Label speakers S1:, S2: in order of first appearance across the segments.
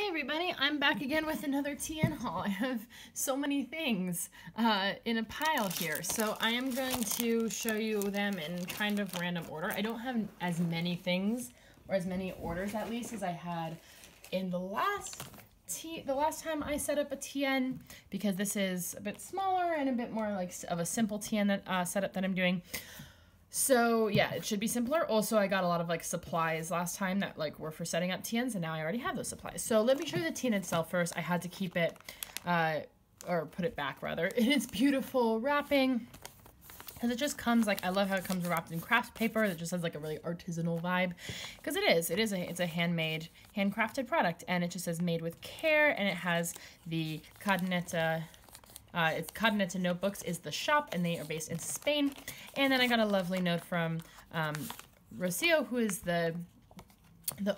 S1: everybody, I'm back again with another TN haul. I have so many things in a pile here, so I am going to show you them in kind of random order. I don't have as many things, or as many orders at least, as I had in the last time I set up a TN, because this is a bit smaller and a bit more like of a simple TN setup that I'm doing. So yeah, it should be simpler. Also, I got a lot of like supplies last time that like were for setting up TNs, and now I already have those supplies. So let me show you the TN itself first. I had to keep it, or put it back rather, in its beautiful wrapping. Because it just comes like, I love how it comes wrapped in craft paper that just has like a really artisanal vibe. Because it's a handmade, handcrafted product, and it just says made with care, and it has the Caderneta. It's Caderneta Notebooks is the shop, and they are based in Spain. And then I got a lovely note from Rocio, who is the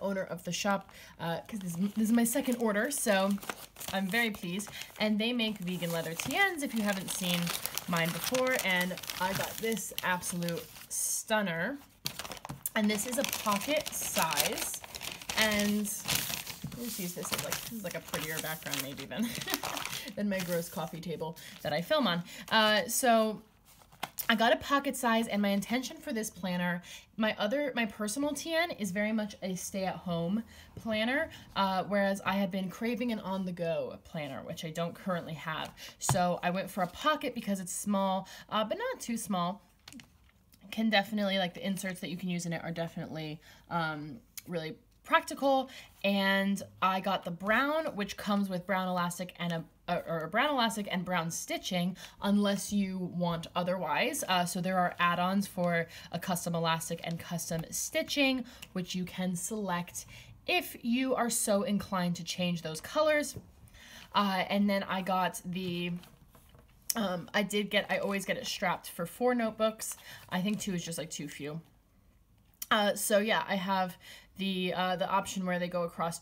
S1: owner of the shop, because this is my second order, so I'm very pleased. And they make vegan leather TNs, if you haven't seen mine before. And I got this absolute stunner, and this is a pocket size, and let's use this is like a prettier background maybe than my gross coffee table that I film on. So I got a pocket size, and my intention for this planner, my personal TN is very much a stay-at-home planner, whereas I had been craving an on-the-go planner, which I don't currently have. So I went for a pocket because it's small, but not too small. Can definitely, like, the inserts that you can use in it are definitely really practical. And I got the brown, which comes with brown elastic and a brown elastic and brown stitching, unless you want otherwise. So there are add-ons for a custom elastic and custom stitching, which you can select if you are so inclined to change those colors. And then I got the I always get it strapped for 4 notebooks. I think 2 is just like too few. So yeah, I have the option where they go across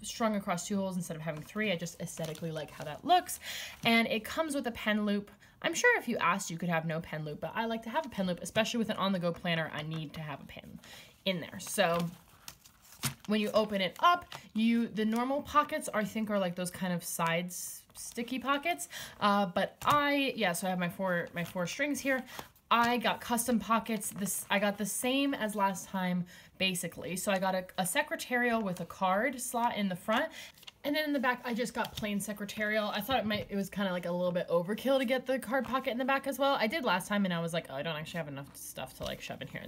S1: strung across 2 holes instead of having 3. I just aesthetically like how that looks. And it comes with a pen loop. I'm sure if you asked, you could have no pen loop, but I like to have a pen loop, especially with an on-the-go planner. I need to have a pen in there. So when you open it up, the normal pockets I think are like those kind of sides sticky pockets. But so I have my four strings here. I got custom pockets. I got the same as last time, basically. So I got a secretarial with a card slot in the front, and then in the back I just got plain secretarial. I thought it was kind of like a little bit overkill to get the card pocket in the back as well. I did last time, and I was like, oh, I don't actually have enough stuff to like shove in here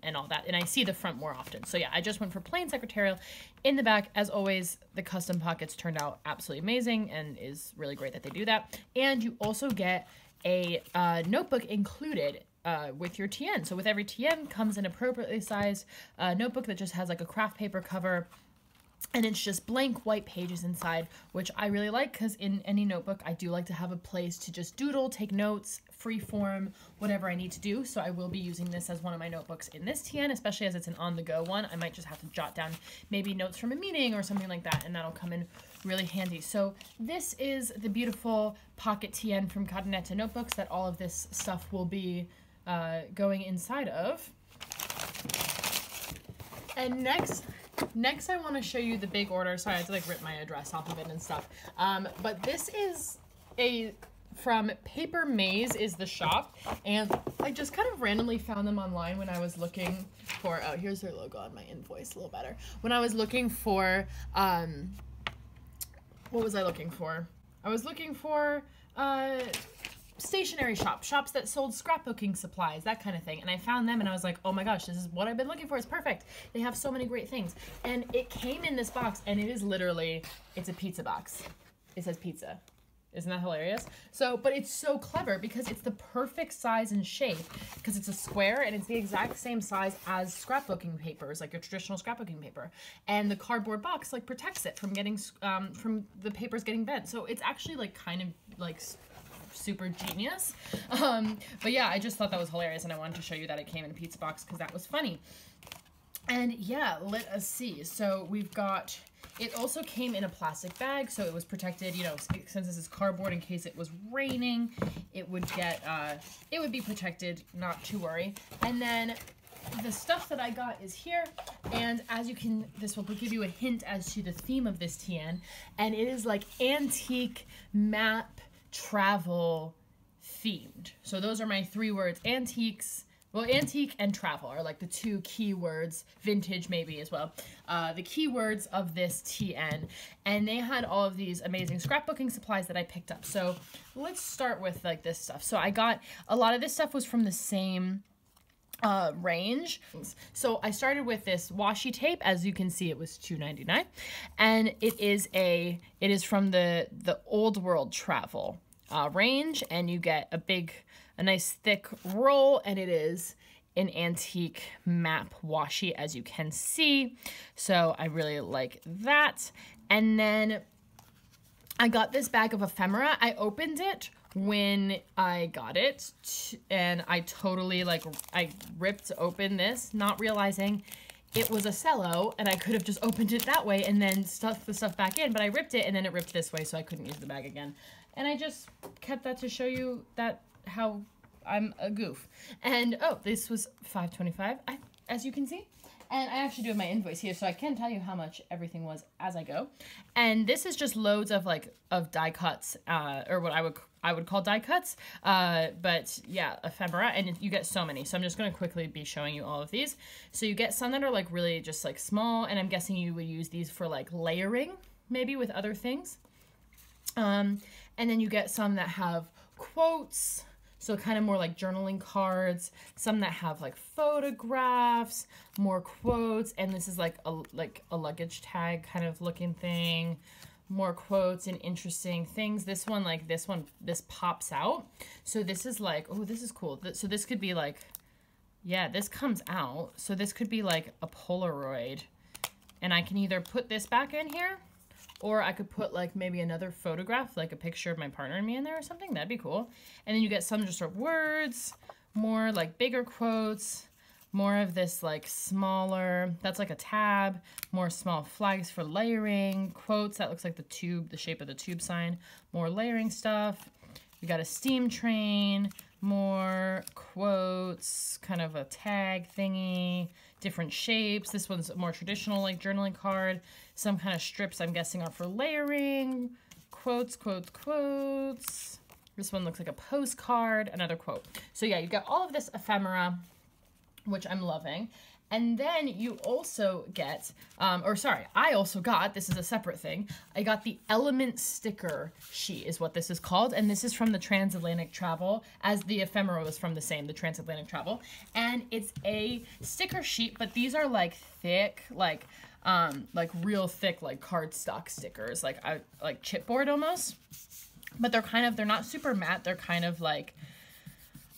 S1: and all that. And I see the front more often. So yeah, I just went for plain secretarial. In the back, as always, the custom pockets turned out absolutely amazing, and is really great that they do that. And you also get a notebook included with your TN. So with every TN comes an appropriately sized notebook that just has like a craft paper cover, and it's just blank white pages inside, which I really like, because in any notebook I do like to have a place to just doodle, take notes, free form, whatever I need to do. So I will be using this as one of my notebooks in this TN, especially as it's an on-the-go one. I might just have to jot down maybe notes from a meeting or something like that, and that'll come in really handy. So this is the beautiful pocket TN from Caderneta Notebooks that all of this stuff will be going inside of. And next I want to show you the big order. Sorry, I had to like rip my address off of it and stuff. But this is from Paper Maze is the shop, and I just kind of randomly found them online when I was looking for, oh, here's their logo on my invoice, a little better. When I was looking for, what was I looking for? I was looking for, stationery shops that sold scrapbooking supplies, that kind of thing. And I found them, and I was like, oh my gosh, this is what I've been looking for. It's perfect. They have so many great things. And it came in this box, and it is literally, it's a pizza box. It says pizza. Isn't that hilarious? So, but it's so clever because it's the perfect size and shape, because it's a square and it's the exact same size as scrapbooking papers, like your traditional scrapbooking paper. And the cardboard box like protects it from getting, from the papers getting bent. So it's actually like kind of like super genius. But yeah, I just thought that was hilarious, and I wanted to show you that it came in a pizza box because that was funny. And yeah, let us see. So we've got, it also came in a plastic bag, so it was protected, you know, since this is cardboard, in case it was raining, it would get, it would be protected, not to worry. And then the stuff that I got is here, and as you can, this will give you a hint as to the theme of this TN, and it is like antique map travel themed. So those are my 3 words: antiques. Well, antique and travel are like the 2 key words, vintage maybe as well. The key words of this TN, and they had all of these amazing scrapbooking supplies that I picked up. So let's start with like this stuff. So I got, a lot of this stuff was from the same range. So I started with this washi tape. As you can see, it was $2.99, and it is from the Old World Travel range, and you get a nice thick roll, and it is an antique map washi, as you can see. So I really like that. And then I got this bag of ephemera. I opened it when I got it, and I totally I ripped open this, not realizing it was a cello, and I could have just opened it that way and then stuffed the stuff back in, but I ripped it and then it ripped this way, so I couldn't use the bag again. And I just kept that to show you that how I'm a goof. And oh, this was $5.25, as you can see. And I actually do have my invoice here, so I can tell you how much everything was as I go. And this is just loads of die cuts, or what I would call die cuts. But yeah, ephemera, and you get so many. So I'm just gonna quickly be showing you all of these. So you get some that are really just small, and I'm guessing you would use these for layering, maybe with other things. And then you get some that have quotes, so kind of more like journaling cards, some that have photographs, more quotes, and this is like a luggage tag kind of looking thing, more quotes and interesting things. This this pops out. So this is oh, this is cool. So this could be yeah, this comes out. So this could be a Polaroid, and I can either put this back in here, or I could put maybe another photograph, a picture of my partner and me in there or something. That'd be cool. And then you get some just words, more bigger quotes, more of this smaller, that's a tab, more small flags for layering, quotes, that looks like the tube, the shape of the tube sign, more layering stuff. We got a steam train, more quotes, kind of a tag thingy, different shapes. This one's a more traditional journaling card. Some kind of strips, I'm guessing, are for layering. Quotes, quotes, quotes. This one looks like a postcard, another quote. So yeah, you've got all of this ephemera, which I'm loving. And then you also get, I also got, this is a separate thing, I got the Element sticker sheet is what this is called. And this is from the Transatlantic Travel, as the ephemera was from the Transatlantic Travel. And it's a sticker sheet, but these are thick, real thick, cardstock stickers, like chipboard almost. But they're not super matte. They're kind of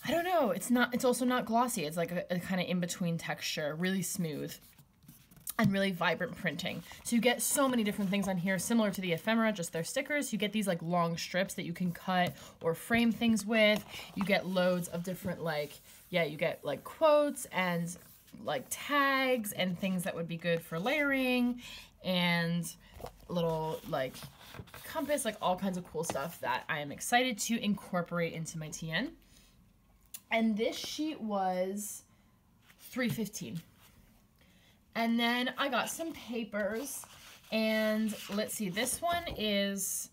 S1: I don't know, it's also not glossy. It's a kind of in-between texture, really smooth and really vibrant printing. So you get so many different things on here, similar to the ephemera, just their stickers. You get these long strips that you can cut or frame things with. You get loads of different you get quotes and tags and things that would be good for layering, and little compass, all kinds of cool stuff that I am excited to incorporate into my TN. And this sheet was $3.15. And then I got some papers, and let's see, this one is,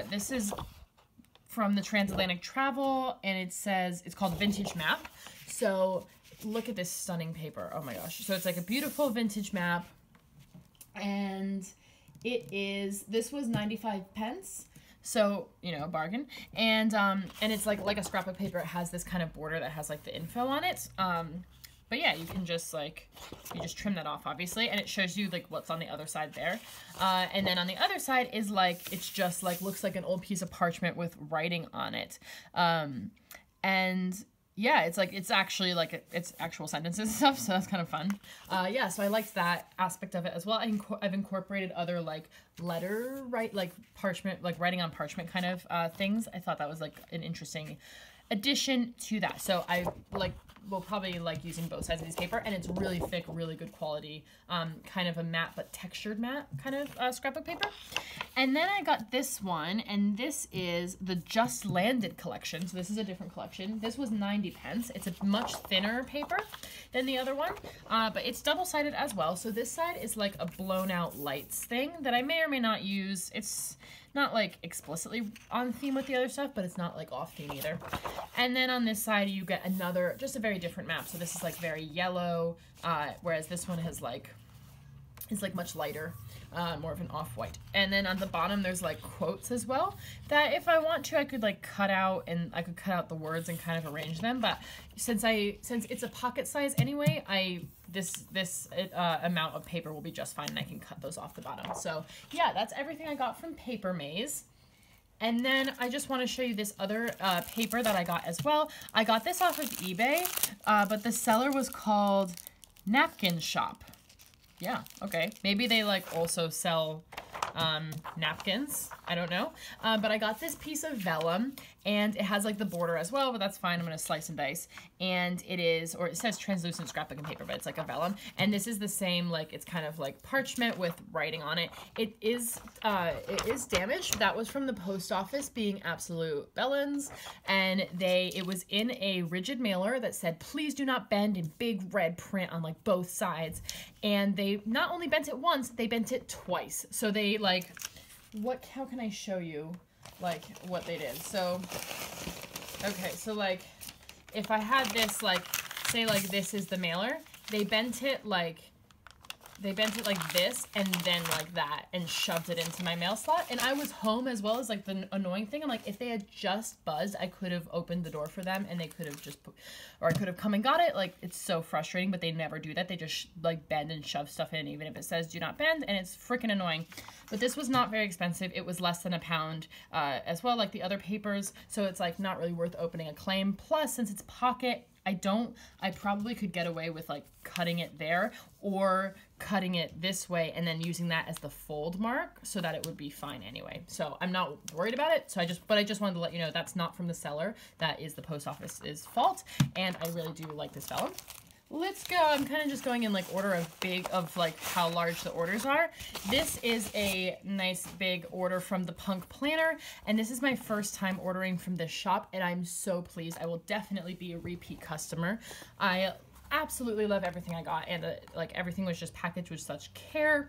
S1: this is from the Transatlantic Travel, and it says, it's called Vintage Map. So look at this stunning paper. Oh my gosh. So it's a beautiful vintage map, and this was 95 pence. So, a bargain. And it's like a scrap of paper. It has this kind of border that has the info on it. But yeah, you can just you just trim that off, obviously, and it shows you what's on the other side there. And then on the other side is it's just looks like an old piece of parchment with writing on it. And yeah, it's actually it's actual sentences and stuff, so that's kind of fun. Yeah, so I liked that aspect of it as well. I've incorporated other parchment, writing on parchment kind of things. I thought that was an interesting addition to that. So I will probably like using both sides of these paper, and it's really thick, really good quality, kind of a matte but textured matte kind of scrapbook paper. And then I got this one, and this is the Just Landed collection. So this is a different collection. This was 90 pence. It's a much thinner paper than the other one, but it's double-sided as well. So this side is like a blown out lights thing that I may or may not use. It's not like explicitly on theme with the other stuff, but it's not like off theme either. And then on this side you get another, just a very different map. So this is like very yellow, whereas this one is like much lighter, more of an off-white. And then on the bottom there's like quotes as well that if I want to I could like cut out, and I could cut out the words and kind of arrange them, but since it's a pocket size anyway, this amount of paper will be just fine, and I can cut those off the bottom. So yeah, that's everything I got from Paper Maze. And then I just want to show you this other paper that I got as well. I got this off of eBay, but the seller was called Napkins Shop. Yeah, okay. Maybe they like also sell napkins. I don't know. But I got this piece of vellum, and it has like the border as well, but that's fine. I'm going to slice and dice. And it is, or it says translucent scrapbooking paper, but it's like a vellum. And this is the same, like it's kind of like parchment with writing on it. It is damaged. That was from the post office being absolute bellends. And it was in a rigid mailer that said, please do not bend, in big red print on like both sides. And they not only bent it once, they bent it twice. So they like, how can I show you like what they did? So, okay, so like if I had this, like say like this is the mailer, they bent it like this and then like that and shoved it into my mail slot. And I was home as well, as like the annoying thing. I'm like, if they had just buzzed, I could have opened the door for them and they could have just or I could have come and got it. Like, it's so frustrating, but they never do that. They just like bend and shove stuff in, even if it says do not bend, and it's freaking annoying. But this was not very expensive. It was less than £1 as well, like the other papers. So it's like not really worth opening a claim. Plus, since it's pocket, I probably could get away with like cutting it there or cutting it this way and then using that as the fold mark so that it would be fine anyway. So I'm not worried about it. So I just wanted to let you know that's not from the seller. That is the post office's fault. And I really do like this vellum. Let's go. I'm kind of just going in like order of like how large the orders are. This is a nice big order from the Punk Planner, and this is my first time ordering from this shop, and I'm so pleased. I will definitely be a repeat customer. I absolutely love everything I got, and like everything was just packaged with such care.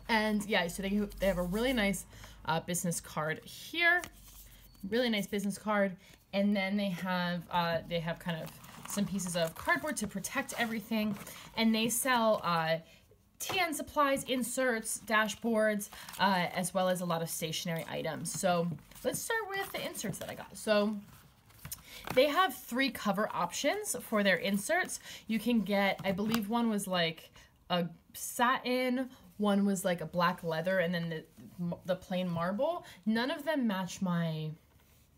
S1: And yeah, so they have a really nice business card here, really nice business card, and then they have kind of some pieces of cardboard to protect everything, and they sell TN supplies, inserts, dashboards, as well as a lot of stationery items. So let's start with the inserts that I got. So they have 3 cover options for their inserts. You can get, I believe one was like a satin, one was like a black leather, and then the plain marble. None of them match my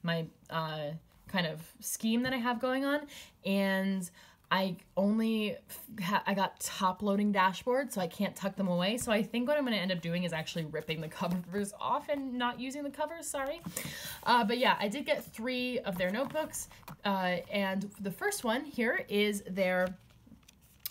S1: kind of scheme that I have going on, and I got top loading dashboard, so I can't tuck them away. So I think what I'm going to end up doing is actually ripping the covers off and not using the covers, sorry. But yeah, I did get 3 of their notebooks, and the first one here is their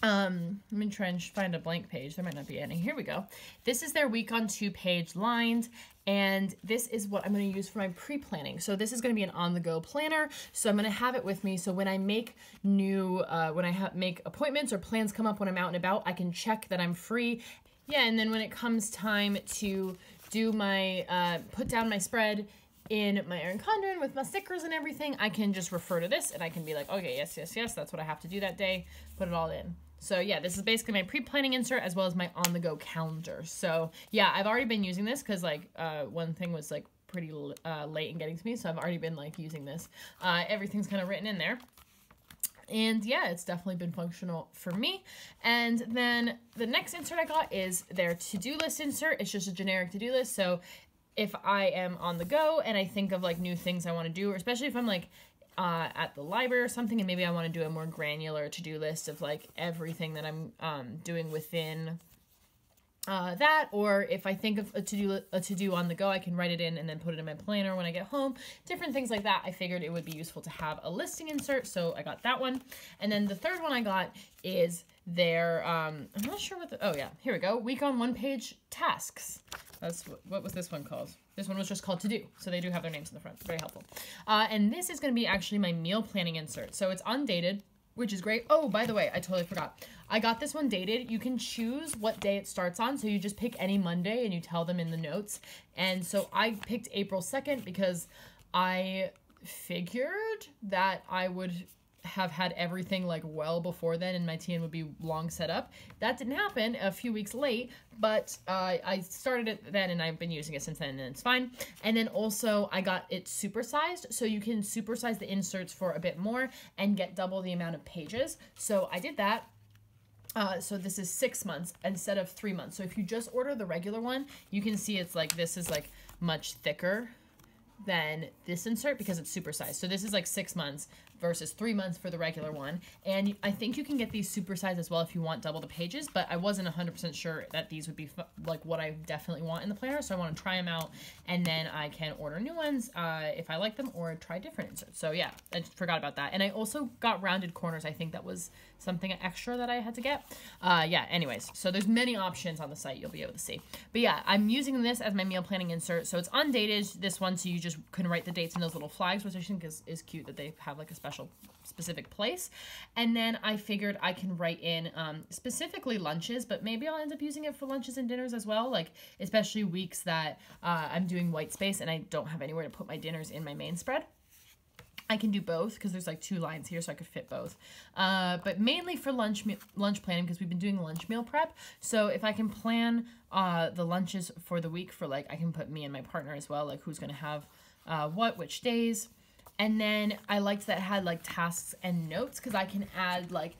S1: let me try and find a blank page. There might not be any. Here we go. This is their week on 2 page lined, and this is what I'm going to use for my pre-planning. So this is going to be an on-the-go planner. So I'm going to have it with me. So when I make make appointments or plans come up when I'm out and about, I can check that I'm free. Yeah, and then when it comes time to do my put down my spread in my Erin Condren with my stickers and everything, I can just refer to this and I can be like, okay, yes, yes, yes, that's what I have to do that day. Put it all in. So yeah, this is basically my pre-planning insert as well as my on-the-go calendar. So yeah, I've already been using this because like one thing was like pretty late in getting to me, so I've already been like using this. Everything's kind of written in there. And yeah, it's definitely been functional for me. And then the next insert I got is their to-do list insert. It's just a generic to-do list. So if I am on the go and I think of like new things I want to do, or especially if I'm like at the library or something and maybe I want to do a more granular to-do list of like everything that I'm doing within that, or if I think of a to-do on the go, I can write it in and then put it in my planner when I get home. Different things like that. I figured it would be useful to have a listing insert, so I got that one. And then the third one I got is their, I'm not sure what the, oh yeah, here we go. Week on one page tasks. That's, what was this one called? This one was just called to do. So they do have their names in the front. Very helpful. And this is going to be actually my meal planning insert. So it's undated, which is great. Oh, by the way, I totally forgot. I got this one dated. You can choose what day it starts on. So you just pick any Monday and you tell them in the notes. And so I picked April 2nd because I figured that I would have had everything like well before then and my TN would be long set up. That didn't happen, a few weeks late, but I started it then and I've been using it since then and it's fine. And then also I got it supersized, so you can supersize the inserts for a bit more and get double the amount of pages. So I did that. So this is 6 months instead of 3 months. So if you just order the regular one, you can see it's like, this is like much thicker than this insert because it's supersized. So this is like 6 months versus 3 months for the regular one. And I think you can get these supersized as well if you want double the pages, but I wasn't 100% sure that these would be like what I definitely want in the planner. So I want to try them out and then I can order new ones if I like them or try different inserts. So yeah, I forgot about that. And I also got rounded corners. I think that was something extra that I had to get. Yeah, anyways, so there's many options on the site you'll be able to see. But yeah, I'm using this as my meal planning insert. So it's undated, this one, so you just can write the dates in those little flags, which I think is cute that they have like a specific place. And then I figured I can write in specifically lunches, but maybe I'll end up using it for lunches and dinners as well, like especially weeks that I'm doing white space and I don't have anywhere to put my dinners in my main spread. I can do both because there's like 2 lines here, so I could fit both. But mainly for lunch planning because we've been doing lunch meal prep. So if I can plan the lunches for the week for like, I can put me and my partner as well, like who's going to have which days. And then I liked that it had like tasks and notes because I can add like,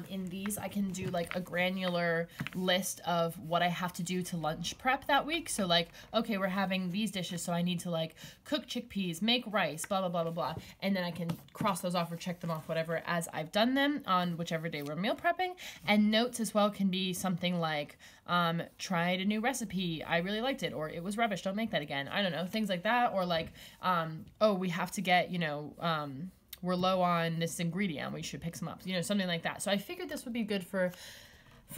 S1: in these, I can do like a granular list of what I have to do to lunch prep that week. So like, okay, we're having these dishes, so I need to like cook chickpeas, make rice, blah, blah, blah, blah, blah. And then I can cross those off or check them off, whatever, as I've done them on whichever day we're meal prepping. And notes as well can be something like, tried a new recipe, I really liked it, or it was rubbish, don't make that again. I don't know, things like that. Or like, oh, we have to get, you know, we're low on this ingredient, we should pick some up, you know, something like that. So I figured this would be good for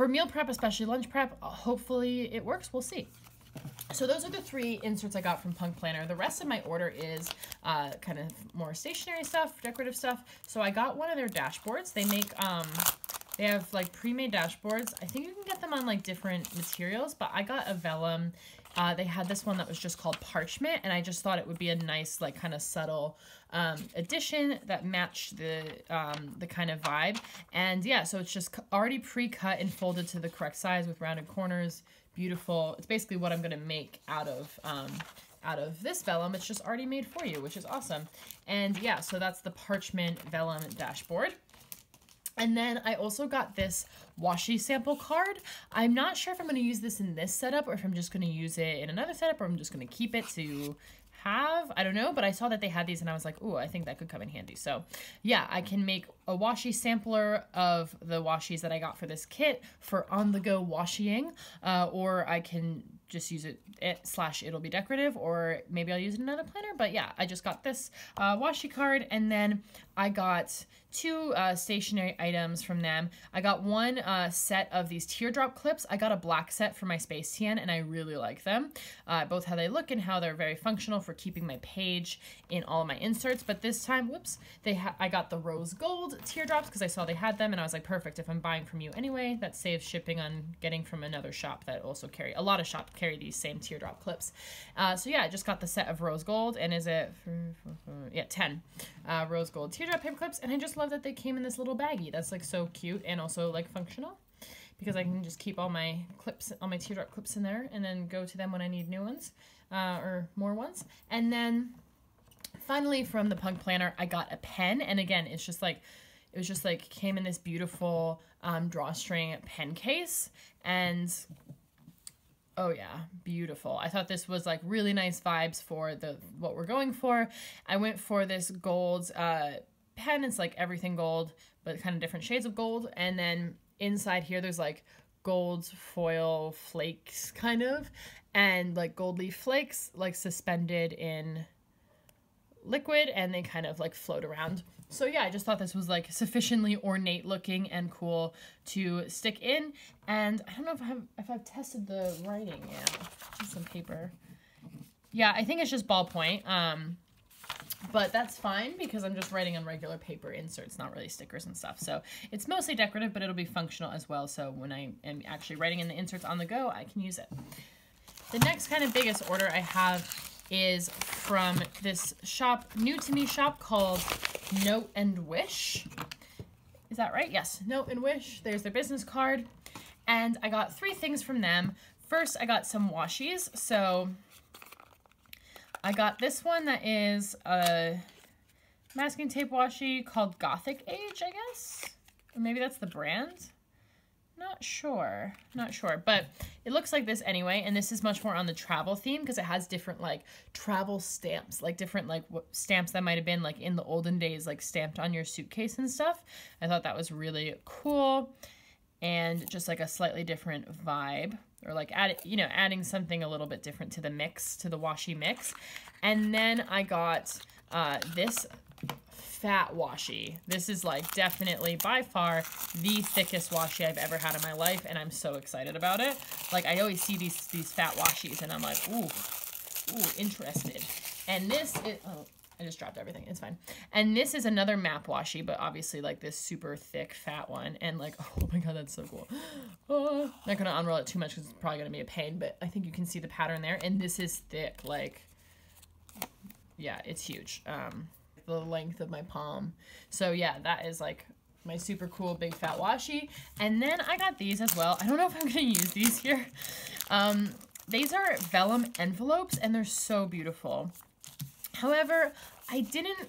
S1: meal prep, especially lunch prep. Hopefully it works, we'll see. So those are the 3 inserts I got from Punk Planner. The rest of my order is kind of more stationery stuff, decorative stuff. So I got one of their dashboards. They make, they have like pre-made dashboards. I think you can get them on like different materials, but I got a Vellum. They had this one that was just called Parchment, and I just thought it would be a nice, like, kind of subtle addition that matched the kind of vibe. And yeah, so it's just already pre-cut and folded to the correct size with rounded corners. Beautiful. It's basically what I'm gonna make out of this Vellum. It's just already made for you, which is awesome. And yeah, so that's the Parchment Vellum dashboard. And then I also got this washi sample card. I'm not sure if I'm going to use this in this setup or if I'm just going to use it in another setup or I'm just going to keep it to have. I don't know, but I saw that they had these and I was like, ooh, I think that could come in handy. So yeah, I can make a washi sampler of the washis that I got for this kit for on-the-go washying, or I can just use it / it'll be decorative, or maybe I'll use it in another planner. But yeah, I just got this washi card, and then I got 2 stationery items from them. I got one set of these teardrop clips. I got a black set for my Space TN, and I really like them. Both how they look and how they're very functional for keeping my page in all of my inserts. But this time, whoops, I got the rose gold teardrops because I saw they had them, and I was like, perfect. If I'm buying from you anyway, that saves shipping on getting from another shop that also carry, a lot of shops carry these same teardrop clips. So yeah, I just got the set of rose gold, and is it, yeah, 10 rose gold teardrop paper clips, and I just love that they came in this little baggie. That's like so cute and also like functional because I can just keep all my clips, all my teardrop clips in there and then go to them when I need new ones or more ones. And then finally from the Punk Planner, I got a pen, and again, it's just like, it was just like came in this beautiful drawstring pen case, and oh yeah, beautiful. I thought this was like really nice vibes for what we're going for. I went for this gold pen. It's like everything gold, but kind of different shades of gold. And then inside here, there's like gold foil flakes kind of, and like gold leaf flakes like suspended in liquid, and they kind of like float around. So yeah, I just thought this was like sufficiently ornate looking and cool to stick in. And I don't know if I've tested the writing yet. Just some paper. Yeah, I think it's just ballpoint. But that's fine because I'm just writing on regular paper inserts, not really stickers and stuff. So it's mostly decorative, but it'll be functional as well. So when I am actually writing in the inserts on the go, I can use it. The next kind of biggest order I have is from this shop, new to me shop called Note and Wish. Is that right? Yes, Note and Wish. There's their business card. And I got 3 things from them. First, I got some washies. So I got this one that is a masking tape washi called Gothic Age, I guess. Or maybe that's the brand. Not sure, but it looks like this anyway, and this is much more on the travel theme because it has different like travel stamps, like different like stamps that might have been like in the olden days, like stamped on your suitcase and stuff. I thought that was really cool, and just like a slightly different vibe, or like adding something a little bit different to the mix, to the washi mix. And then I got this fat washi. This is like definitely by far the thickest washi I've ever had in my life, and I'm so excited about it. Like I always see these fat washis and I'm like, ooh, interested. And this is, oh, I just dropped everything. It's fine. And this is another map washi, but obviously like this super thick fat one. And like, oh my God, that's so cool. Oh, I'm not gonna unroll it too much because it's probably gonna be a pain, but I think you can see the pattern there. And this is thick, like, yeah, it's huge. The length of my palm. So yeah, that is like my super cool big fat washi. And then I got these as well. I don't know if I'm gonna use these here. These are vellum envelopes and they're so beautiful. However, I didn't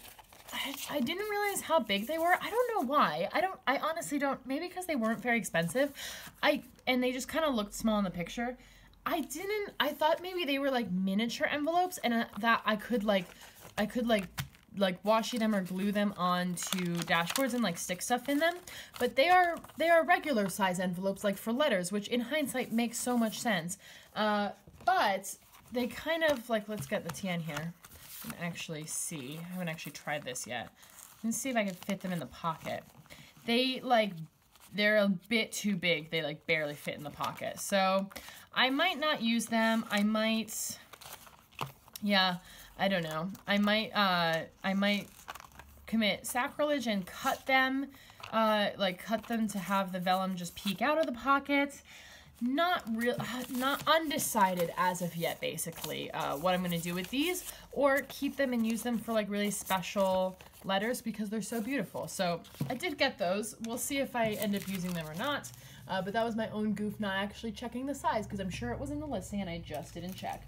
S1: realize how big they were. I don't know why. I honestly don't, maybe because they weren't very expensive. And they just kind of looked small in the picture. I thought maybe they were like miniature envelopes and that I could washi them or glue them onto dashboards and like stick stuff in them, but they are regular size envelopes like for letters, which in hindsight makes so much sense. But they kind of like, let's get the TN here and actually see. I haven't actually tried this yet. Let's see if I can fit them in the pocket. They're a bit too big. They like barely fit in the pocket. So I might not use them. I might, yeah, I don't know. I might commit sacrilege and cut them to have the vellum just peek out of the pocket. Not undecided as of yet, basically, what I'm going to do with these, or keep them and use them for like really special letters because they're so beautiful. So I did get those. We'll see if I end up using them or not. But that was my own goof not actually checking the size because I'm sure it was in the listing and I just didn't check.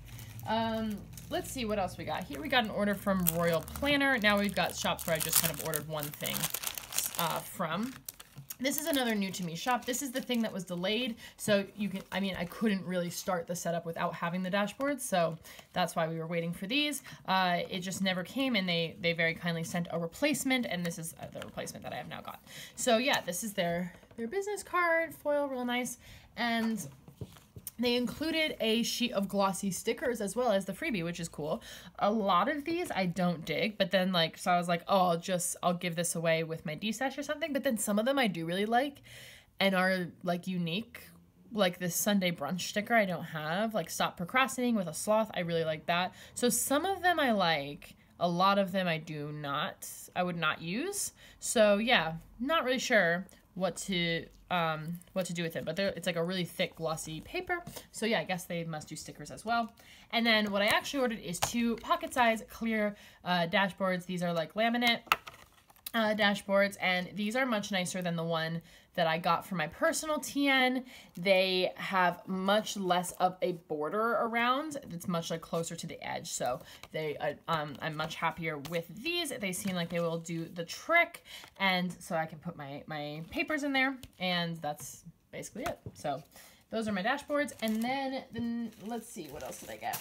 S1: Let's see what else we got. Here we got an order from Royal Planner. Now we've got shops where I just kind of ordered one thing from. This is another new to me shop. This is the thing that was delayed. So you can, I couldn't really start the setup without having the dashboard. So that's why we were waiting for these. It just never came and they very kindly sent a replacement, and this is the replacement that I have now got. So yeah, this is their business card, foil, real nice. And they included a sheet of glossy stickers as well as the freebie, which is cool. A lot of these I don't dig, but then so I was like, oh, I'll give this away with my D-stash or something. But then some of them I do really like and are like unique, like this Sunday brunch sticker I don't have, like stop procrastinating with a sloth. I really like that. So some of them I like, a lot of them I would not use. So yeah, not really sure what to do with it, but it's like a really thick glossy paper, so yeah, I guess they must do stickers as well. And then what I actually ordered is 2 pocket size clear dashboards. These are like laminate dashboards, and these are much nicer than the one that I got for my personal TN. They have much less of a border around. It's much like closer to the edge, so I'm much happier with these. They seem like they will do the trick, and so I can put my papers in there, and that's basically it. So those are my dashboards, and then let's see, what else did I get?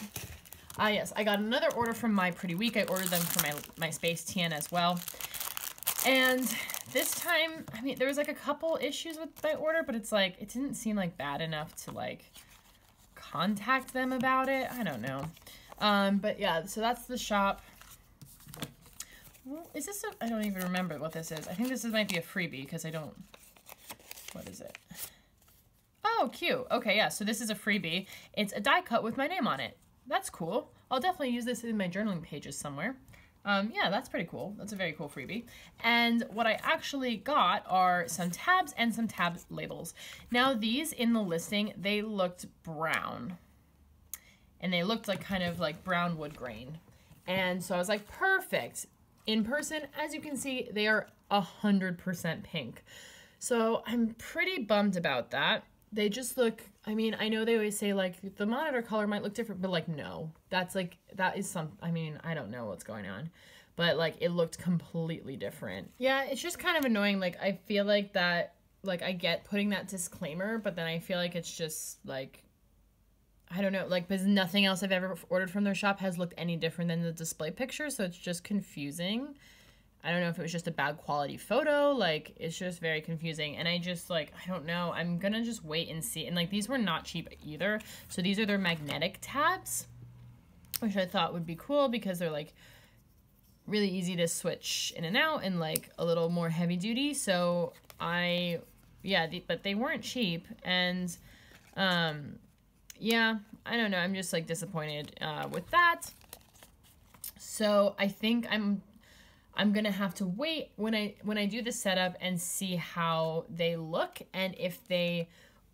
S1: Yes, I got another order from My Pretty Week. I ordered them for my Space TN as well. And this time, I mean, there was like a couple issues with my order, but it's like, it didn't seem like bad enough to like contact them about it. I don't know. But yeah, so that's the shop. Is this I don't even remember what this is. I think this might be a freebie because I don't, what is it? Oh, cute. Okay, yeah, so this is a freebie. It's a die cut with my name on it. That's cool. I'll definitely use this in my journaling pages somewhere. Yeah, that's pretty cool. That's a very cool freebie. And what I actually got are some tabs and some tab labels. Now these in the listing, they looked brown. And they looked like kind of like brown wood grain. And so I was like, perfect. In person, as you can see, they are 100% pink. So I'm pretty bummed about that. They just look, I mean, I know they always say like the monitor color might look different, but like, no, that's like, that is some, I mean, I don't know what's going on, but like it looked completely different. Yeah, it's just kind of annoying. Like, I feel like that, like I get putting that disclaimer, but then I feel like it's just like, I don't know, like, because nothing else I've ever ordered from their shop has looked any different than the display picture, so it's just confusing. I don't know if it was just a bad quality photo, like, it's just very confusing, and I just, like, I don't know, I'm gonna just wait and see, and, like, these were not cheap either, so these are their magnetic tabs, which I thought would be cool, because they're, like, really easy to switch in and out, and, like, a little more heavy duty, so yeah, but they weren't cheap, and, yeah, I don't know, I'm just, like, disappointed, with that, so I think I'm gonna have to wait when I do the setup and see how they look, and if they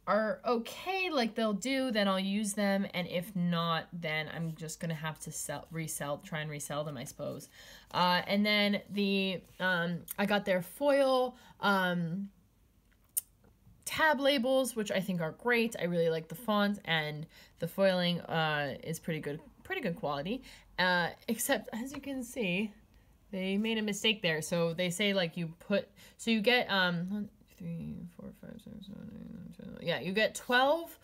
S1: are okay, like they'll do, then I'll use them, and if not, then I'm just gonna have to try and resell them, I suppose. And then I got their foil tab labels, which I think are great. I really like the font, and the foiling is pretty good quality. Except, as you can see, they made a mistake there. So they say like you get 1, 3, 4, 5, 6, 7, 8, 9, 10, yeah, you get 12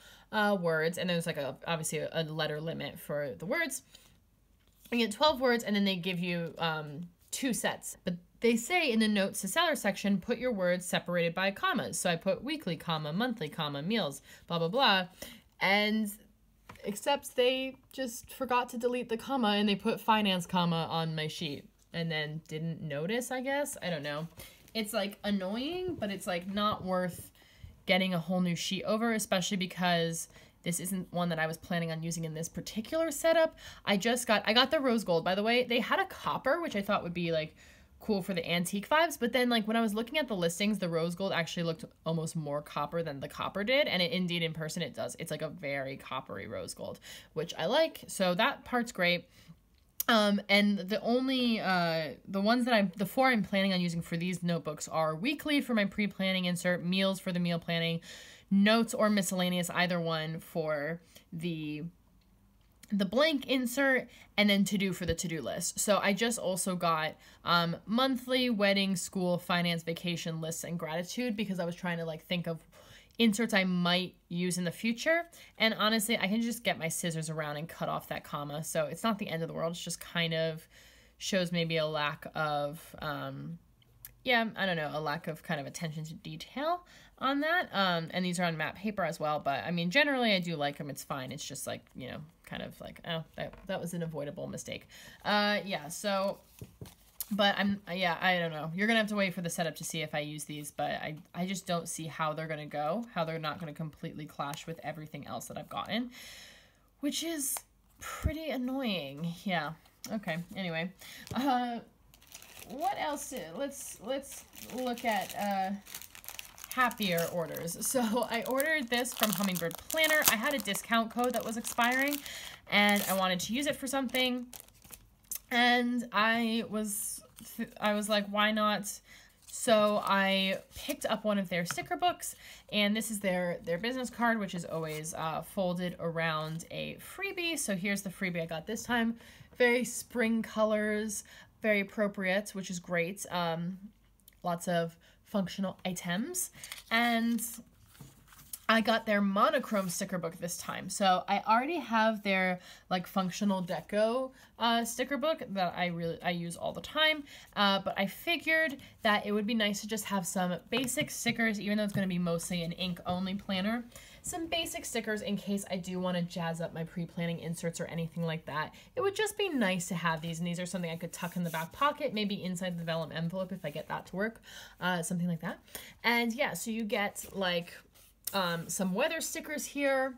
S1: words, and there's like obviously a letter limit for the words. You get 12 words, and then they give you 2 sets. But they say in the notes to seller section, put your words separated by commas. So I put weekly, comma, monthly, comma, meals, blah, blah, blah. And except they just forgot to delete the comma, and they put finance, comma on my sheet, and then didn't notice, I guess. I don't know. It's like annoying, but it's like not worth getting a whole new sheet over, especially because this isn't one that I was planning on using in this particular setup. I got the rose gold, by the way. They had a copper, which I thought would be like cool for the antique vibes, but then like when I was looking at the listings, the rose gold actually looked almost more copper than the copper did, and indeed in person it does. It's like a very coppery rose gold, which I like, so that part's great. And the only, the 4 I'm planning on using for these notebooks are weekly for my pre-planning insert, meals for the meal planning, notes or miscellaneous, either one for the blank insert, and then to-do for the to-do list. So I just also got monthly, wedding, school, finance, vacation lists, and gratitude, because I was trying to like think of inserts I might use in the future, and honestly I can just get my scissors around and cut off that comma, so it's not the end of the world. It's just kind of shows maybe a lack of yeah, I don't know, a lack of kind of attention to detail on that. And these are on matte paper as well, but I mean generally I do like them. It's fine. It's just like, you know, kind of like, oh, that was an avoidable mistake. Yeah, so but I don't know. You're going to have to wait for the setup to see if I use these, but I just don't see how they're going to go, how they're not going to completely clash with everything else that I've gotten, which is pretty annoying. Yeah. Okay. Anyway, what else? Let's look at happier orders. So I ordered this from Hummingbird Planner. I had a discount code that was expiring, and I wanted to use it for something. And I was like, why not? So I picked up one of their sticker books, and this is their business card, which is always folded around a freebie. So here's the freebie I got this time. Very spring colors, very appropriate, which is great. Lots of functional items. And I got their monochrome sticker book this time. So I already have their like functional deco sticker book that I use all the time. But I figured that it would be nice to just have some basic stickers, even though it's going to be mostly an ink only planner. Some basic stickers in case I do want to jazz up my pre-planning inserts or anything like that. It would just be nice to have these, and these are something I could tuck in the back pocket, maybe inside the vellum envelope if I get that to work, something like that. And yeah, so you get like some weather stickers here.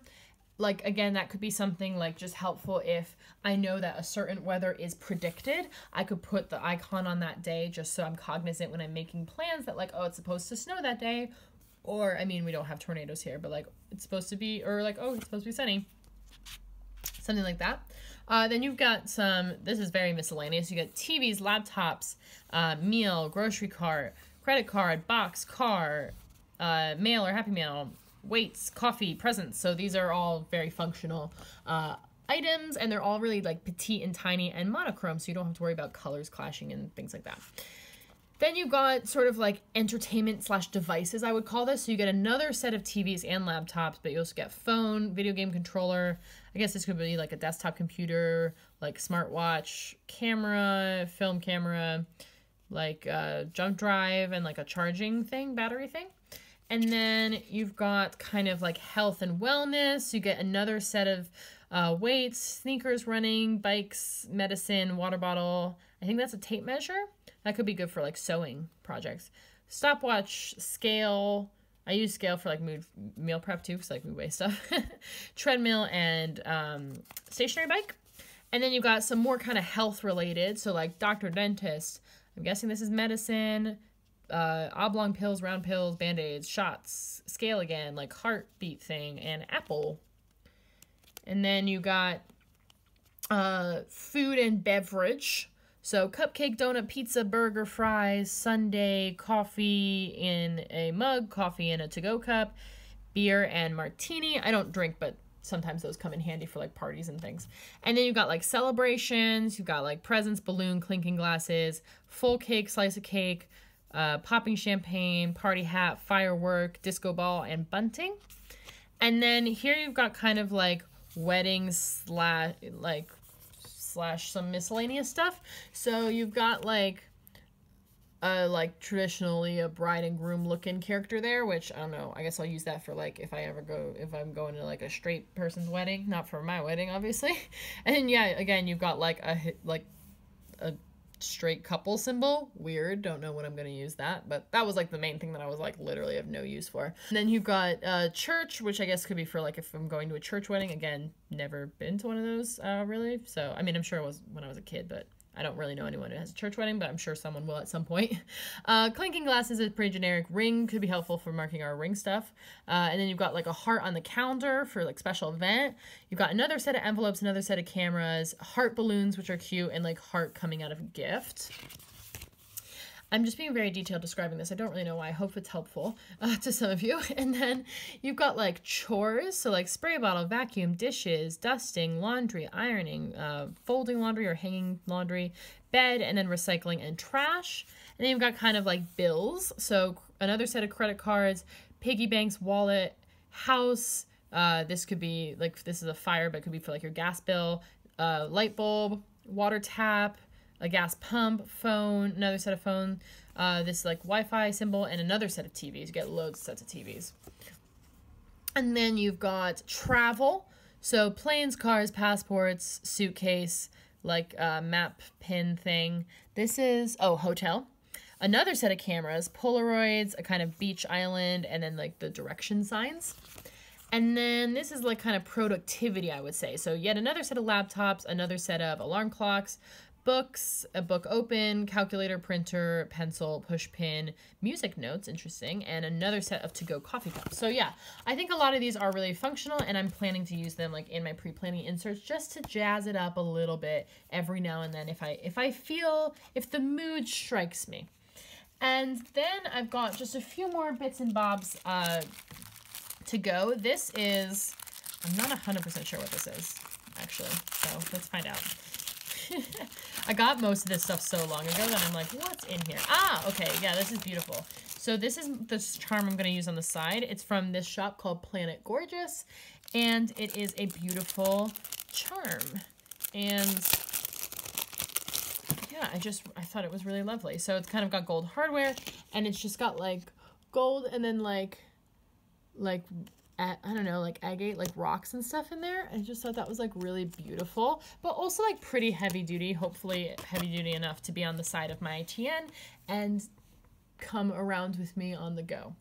S1: Like, again, that could be something like just helpful if I know that a certain weather is predicted. I could put the icon on that day just so I'm cognizant when I'm making plans that like, oh, it's supposed to snow that day. Or, I mean, we don't have tornadoes here, but like it's supposed to be, or like, oh, it's supposed to be sunny. Something like that. Then you've got some, this is very miscellaneous. You got TVs, laptops, meal, grocery cart, credit card, box, car, mail or Happy Mail, weights, coffee, presents. So these are all very functional items, and they're all really like petite and tiny and monochrome, so you don't have to worry about colors clashing and things like that. Then you've got sort of like entertainment / devices, I would call this. So you get another set of TVs and laptops, but you also get phone, video game controller. I guess this could be like a desktop computer, like smartwatch, camera, film camera, like a jump drive, and like a charging thing, battery thing. And then you've got kind of like health and wellness. You get another set of weights, sneakers, running, bikes, medicine, water bottle. I think that's a tape measure. That could be good for like sewing projects. Stopwatch, scale. I use scale for like meal prep too, because like we weigh stuff. Treadmill and stationary bike. And then you've got some more kind of health related. So like doctor, dentist. I'm guessing this is medicine. Oblong pills, round pills, band-aids, shots, scale again, like heartbeat thing, and apple. And then you got food and beverage. So cupcake, donut, pizza, burger, fries, sundae, coffee in a mug, coffee in a to-go cup, beer and martini. I don't drink, but sometimes those come in handy for like parties and things. And then you've got like celebrations, you've got like presents, balloon, clinking glasses, full cake, slice of cake, popping champagne, party hat, firework, disco ball, and bunting. And then here you've got kind of like weddings slash some miscellaneous stuff. So you've got like traditionally a bride and groom looking character there, which I don't know, I guess I'll use that for like if I'm going to like a straight person's wedding, not for my wedding obviously. And then yeah, again, you've got like a straight couple symbol. Weird, don't know when I'm gonna use that, but that was like the main thing that I was like literally have no use for. And then you've got church, which I guess could be for like if I'm going to a church wedding. Again, never been to one of those really, so I mean I'm sure it was when I was a kid, but I don't really know anyone who has a church wedding, but I'm sure someone will at some point. Clinking glasses is pretty generic. Ring could be helpful for marking our ring stuff. And then you've got like a heart on the calendar for like special event. You've got another set of envelopes, another set of cameras, heart balloons, which are cute, and like heart coming out of a gift. I'm just being very detailed describing this. I don't really know why. I hope it's helpful to some of you. And then you've got like chores. So like spray bottle, vacuum, dishes, dusting, laundry, ironing, folding laundry or hanging laundry, bed, and then recycling and trash. And then you've got kind of like bills. So another set of credit cards, piggy banks, wallet, house. This could be like, this is a fire, but it could be for like your gas bill, light bulb, water tap, a gas pump, phone, another set of phone, this like Wi-Fi symbol, and another set of TVs. You get loads of sets of TVs. And then you've got travel. So planes, cars, passports, suitcase, like map pin thing. This is, oh, hotel. Another set of cameras, Polaroids, a kind of beach island, and then like the direction signs. And then this is like kind of productivity, I would say. So yet another set of laptops, another set of alarm clocks, books, a book open, calculator, printer, pencil, push pin, music notes, interesting, and another set of to-go coffee cups. So yeah, I think a lot of these are really functional, and I'm planning to use them like in my pre-planning inserts just to jazz it up a little bit every now and then if the mood strikes me. And then I've got just a few more bits and bobs to go. This is, I'm not 100% sure what this is, actually, so let's find out. I got most of this stuff so long ago that I'm like, what's in here? Ah, okay, yeah, this is beautiful. So this is this charm I'm going to use on the side. It's from this shop called Planet Gorgeous, and it is a beautiful charm. And yeah, I thought it was really lovely. So it's kind of got gold hardware, and it's just got like gold and then like I don't know, like agate, like rocks and stuff in there. I just thought that was like really beautiful, but also like pretty heavy duty, hopefully heavy duty enough to be on the side of my TN and come around with me on the go,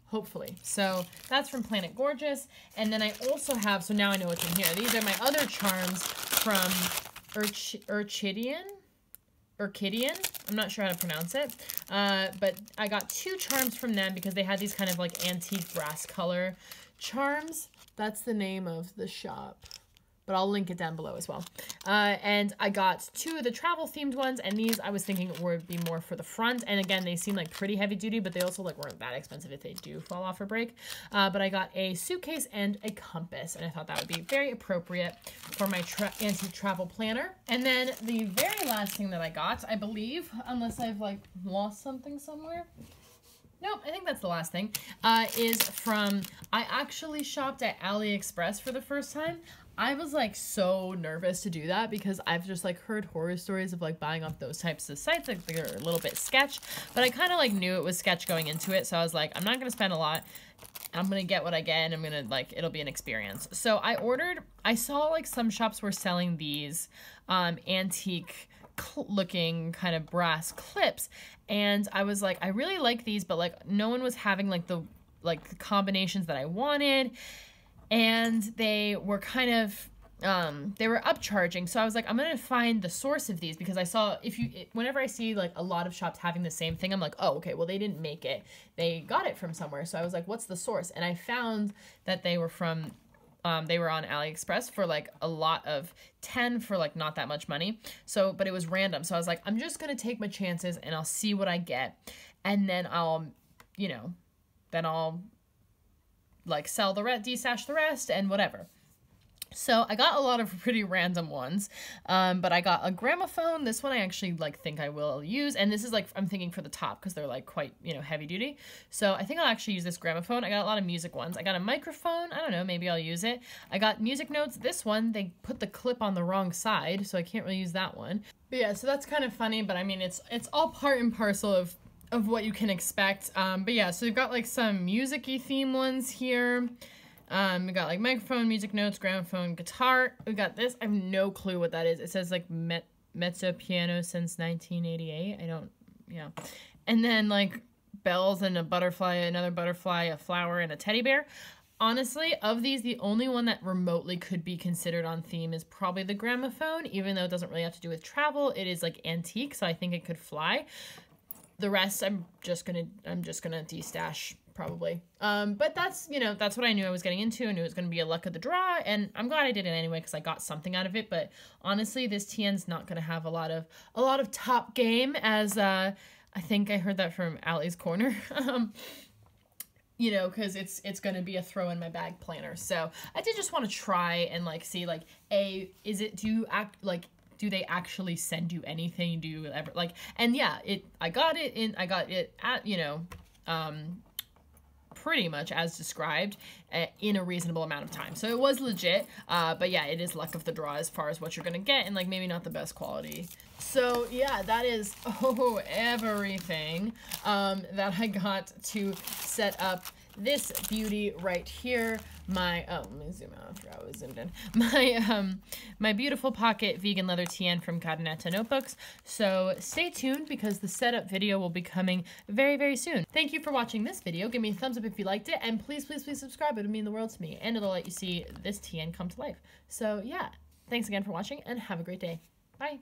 S1: hopefully. So that's from Planet Gorgeous. And then I also have, so now I know what's in here. These are my other charms from Urchidian. I'm not sure how to pronounce it, but I got 2 charms from them because they had these kind of like antique brass color charms. That's the name of the shop, but I'll link it down below as well. And I got 2 of the travel themed ones, and these I was thinking would be more for the front. And again, they seem like pretty heavy duty, but they also like weren't that expensive if they do fall off or break. But I got a suitcase and a compass, and I thought that would be very appropriate for my antique travel planner. And then the very last thing that I got, I believe, unless I've like lost something somewhere. Nope, I think that's the last thing, is from, I actually shopped at AliExpress for the first time. I was like so nervous to do that because I've just like heard horror stories of like buying off those types of sites. Like they're a little bit sketch, but I kind of like knew it was sketch going into it. So I was like, I'm not going to spend a lot. I'm going to get what I get and I'm going to like, it'll be an experience. So I saw like some shops were selling these antique looking kind of brass clips, and I was like, I really like these, but like no one was having like the combinations that I wanted, and they were kind of they were upcharging. So I was like, I'm gonna find the source of these, because I saw whenever I see like a lot of shops having the same thing, I'm like, oh, okay, well they didn't make it, they got it from somewhere. So I was like, what's the source? And I found that they were from they were on AliExpress for like a lot of 10 for like not that much money. So, but it was random. So I was like, I'm just going to take my chances and I'll see what I get. And then I'll, you know, then I'll like sell the rest, destash the rest and whatever. So I got a lot of pretty random ones, but I got a gramophone. This one I actually like think I will use, and this is like, I'm thinking for the top because they're like quite, you know, heavy duty. So I think I'll actually use this gramophone. I got a lot of music ones. I got a microphone. I don't know, maybe I'll use it. I got music notes. This one, they put the clip on the wrong side, so I can't really use that one. But yeah, so that's kind of funny, but I mean, it's all part and parcel of what you can expect. But yeah, so we've got like some music-y theme ones here. We got like microphone, music notes, gramophone, guitar. We got this. I have no clue what that is. It says like mezzo piano since 1988. Yeah. And then like bells and a butterfly, another butterfly, a flower, and a teddy bear. Honestly, of these, the only one that remotely could be considered on theme is probably the gramophone, even though it doesn't really have to do with travel. It is like antique, so I think it could fly. The rest, I'm just gonna destash probably. But that's, you know, that's what I knew I was getting into. I knew it was going to be a luck of the draw, and I'm glad I did it anyway because I got something out of it. But honestly, this TN's not going to have a lot of top game, as I think I heard that from Allie's Corner. You know, because it's going to be a throw in my bag planner. So I did just want to try and like see like, do they actually send you anything? Do you ever like, and yeah, I got it at, you know, pretty much as described in a reasonable amount of time. So it was legit, but yeah, it is luck of the draw as far as what you're gonna get, and like maybe not the best quality. So yeah, that is everything that I got to set up this beauty right here. Let me zoom out after I was zoomed in. My beautiful pocket vegan leather TN from Cadenetta Notebooks. So stay tuned because the setup video will be coming very, very soon. Thank you for watching this video. Give me a thumbs up if you liked it, and please, please, please subscribe. It would mean the world to me, and it'll let you see this TN come to life. So yeah, thanks again for watching, and have a great day. Bye.